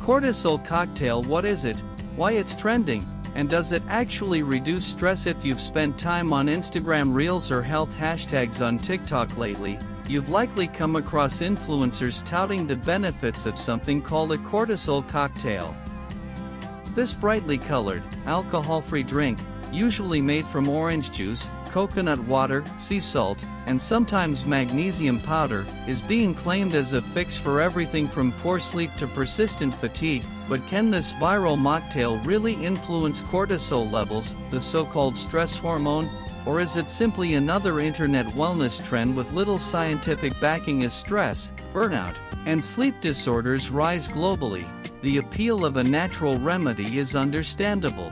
cortisol cocktail, what is it, why it's trending, and does it actually reduce stress? If you've spent time on Instagram Reels or health hashtags on TikTok lately, you've likely come across influencers touting the benefits of something called a cortisol cocktail. This brightly colored, alcohol-free drink, usually made from orange juice, coconut water, sea salt, and sometimes magnesium powder, is being claimed as a fix for everything from poor sleep to persistent fatigue. But can this viral mocktail really influence cortisol levels, the so-called stress hormone? Or is it simply another internet wellness trend with little scientific backing as stress, burnout, and sleep disorders rise globally? The appeal of a natural remedy is understandable.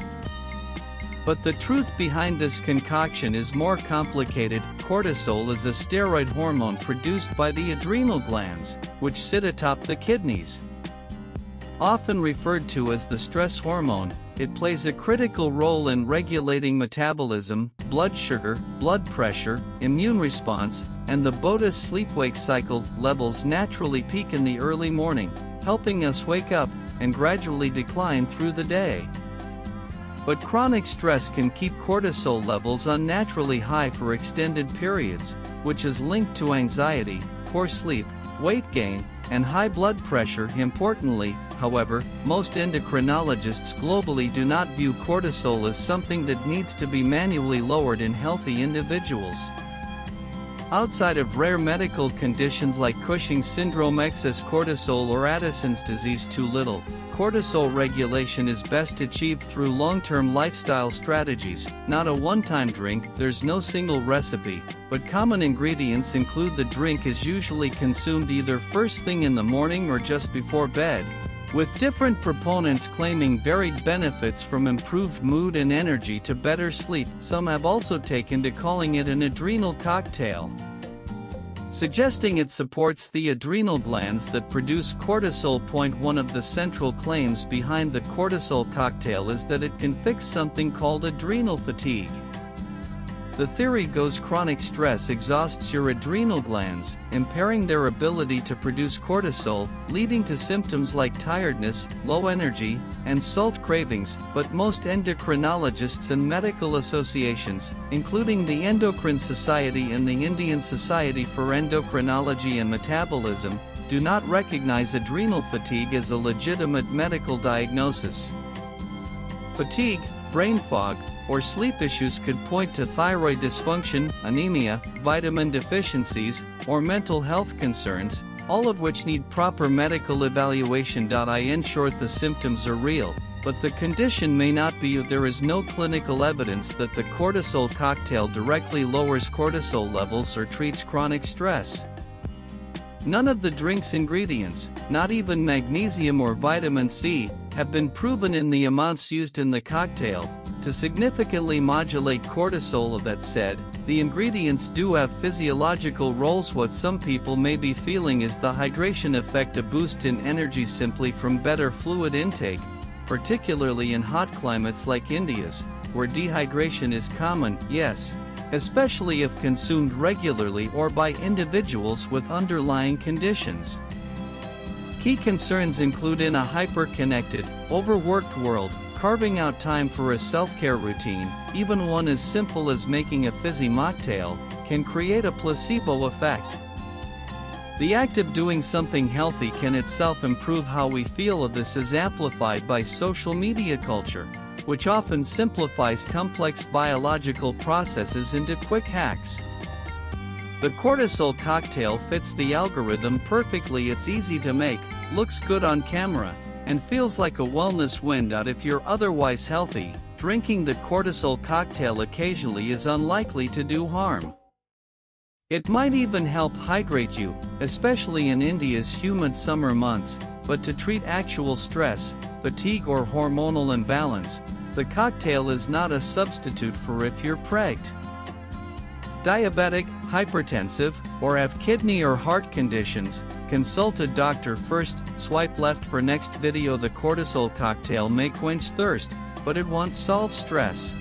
But the truth behind this concoction is more complicated. Cortisol is a steroid hormone produced by the adrenal glands, which sit atop the kidneys. Often referred to as the stress hormone, it plays a critical role in regulating metabolism, blood sugar, blood pressure, immune response, and the body's sleep-wake cycle. Levels naturally peak in the early morning, helping us wake up, and gradually decline through the day. But chronic stress can keep cortisol levels unnaturally high for extended periods, which is linked to anxiety, poor sleep, weight gain, and high blood pressure. Importantly, however, most endocrinologists globally do not view cortisol as something that needs to be manually lowered in healthy individuals. Outside of rare medical conditions like Cushing's syndrome, excess cortisol, or Addison's disease, too little cortisol regulation is best achieved through long-term lifestyle strategies, not a one-time drink. There's no single recipe, but common ingredients include: the drink is usually consumed either first thing in the morning or just before bed, with different proponents claiming varied benefits from improved mood and energy to better sleep. Some have also taken to calling it an adrenal cocktail, suggesting it supports the adrenal glands that produce cortisol. One of the central claims behind the cortisol cocktail is that it can fix something called adrenal fatigue. The theory goes chronic stress exhausts your adrenal glands, impairing their ability to produce cortisol, leading to symptoms like tiredness, low energy, and salt cravings. But most endocrinologists and medical associations, including the Endocrine Society and the Indian Society for Endocrinology and Metabolism, do not recognize adrenal fatigue as a legitimate medical diagnosis. Fatigue, brain fog, or sleep issues could point to thyroid dysfunction, anemia, vitamin deficiencies, or mental health concerns, all of which need proper medical evaluation. In short, the symptoms are real, but the condition may not be. There is no clinical evidence that the cortisol cocktail directly lowers cortisol levels or treats chronic stress. None of the drink's ingredients, not even magnesium or vitamin C, have been proven in the amounts used in the cocktail to significantly modulate cortisol. That said, the ingredients do have physiological roles. What some people may be feeling is the hydration effect, a boost in energy simply from better fluid intake, particularly in hot climates like India's, where dehydration is common. Yes, especially if consumed regularly or by individuals with underlying conditions. Key concerns include: in a hyper-connected, overworked world, carving out time for a self-care routine, even one as simple as making a fizzy mocktail, can create a placebo effect. The act of doing something healthy can itself improve how we feel. This is amplified by social media culture, which often simplifies complex biological processes into quick hacks. The cortisol cocktail fits the algorithm perfectly. It's easy to make, looks good on camera, and feels like a wellness win. If you're otherwise healthy, drinking the cortisol cocktail occasionally is unlikely to do harm. It might even help hydrate you, especially in India's humid summer months. But to treat actual stress, fatigue, or hormonal imbalance, the cocktail is not a substitute for if you're pregged, diabetic, hypertensive, or have kidney or heart conditions. Consult a doctor first. Swipe left for next video. The cortisol cocktail may quench thirst, but it won't solve stress.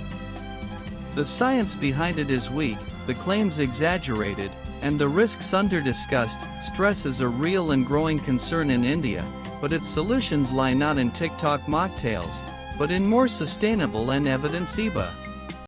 The science behind it is weak, the claims exaggerated, and the risks under-discussed. Stress is a real and growing concern in India, but its solutions lie not in TikTok mocktails, but in more sustainable and evidence EBA.